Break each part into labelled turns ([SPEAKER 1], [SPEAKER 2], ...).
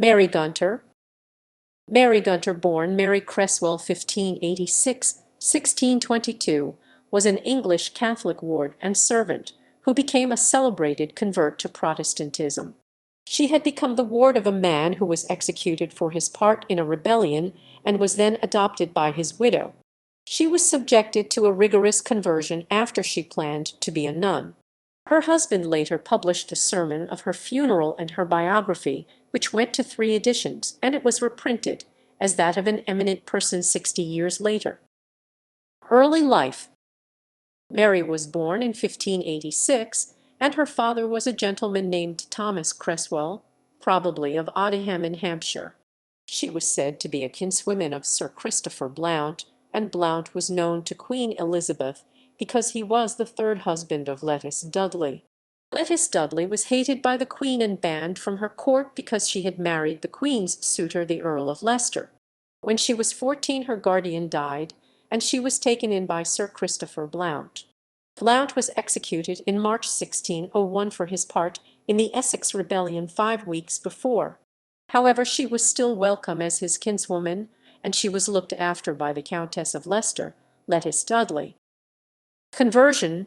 [SPEAKER 1] Mary Gunter. Mary Gunter, born Mary Cresswell 1586–1622, was an English Catholic ward and servant who became a celebrated convert to Protestantism. She had become the ward of a man who was executed for his part in a rebellion and was then adopted by his widow. She was subjected to a rigorous conversion after she planned to be a nun. Her husband later published a sermon of her funeral and her biography, which went to 3 editions, and it was reprinted as that of an eminent person 60 years later. Early life. Mary was born in 1586, and her father was a gentleman named Thomas Cresswell, probably of Odiham in Hampshire. She was said to be a kinswoman of Sir Christopher Blount, and Blount was known to Queen Elizabeth because he was the 3rd husband of Lettice Dudley. Lettice Dudley was hated by the Queen and banned from her court because she had married the Queen's suitor, the Earl of Leicester. When she was 14, her guardian died, and she was taken in by Sir Christopher Blount. Blount was executed in March 1601 for his part in the Essex Rebellion 5 weeks before. However, she was still welcome as his kinswoman, and she was looked after by the Countess of Leicester, Lettice Dudley. Conversion.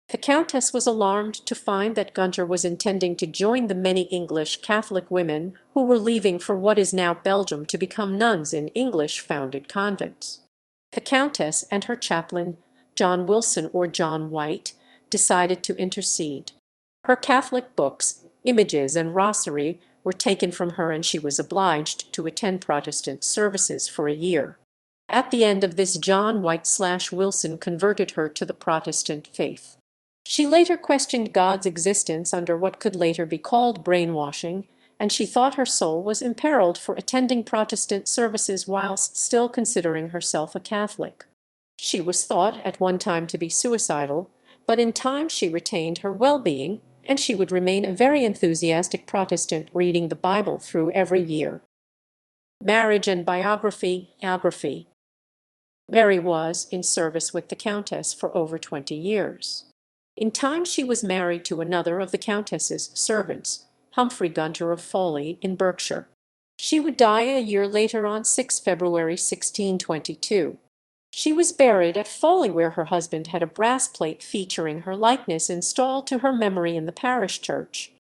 [SPEAKER 1] The Countess was alarmed to find that Gunter was intending to join the many English Catholic women who were leaving for what is now Belgium to become nuns in English-founded convents. The Countess and her chaplain, John Wilson or John White, decided to intercede. Her Catholic books, images, and rosary were taken from her, and she was obliged to attend Protestant services for a year. At the end of this, John White/Wilson converted her to the Protestant faith. She later questioned God's existence under what could later be called brainwashing, and she thought her soul was imperiled for attending Protestant services whilst still considering herself a Catholic. She was thought at one time to be suicidal, but in time she retained her well-being, and she would remain a very enthusiastic Protestant, reading the Bible through every year. Marriage and biography. Mary was in service with the Countess for over 20 years. In time she was married to another of the Countess's servants, Humphrey Gunter of Foley in Berkshire. She would die a year later on 6 February 1622. She was buried at Foley, where her husband had a brass plate featuring her likeness installed to her memory in the parish church.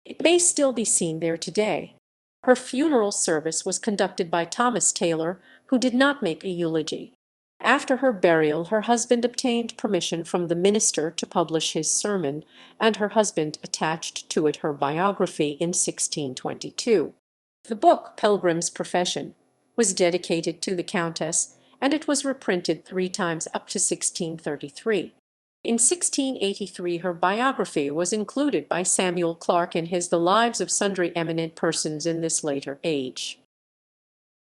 [SPEAKER 1] It may still be seen there today. Her funeral service was conducted by Thomas Taylor, who did not make a eulogy. After her burial, her husband obtained permission from the minister to publish his sermon, and her husband attached to it her biography in 1622. The book, Pilgrim's Profession, was dedicated to the Countess, and it was reprinted 3 times up to 1633. In 1683 her biography was included by Samuel Clarke in his The Lives of Sundry Eminent Persons in this later age.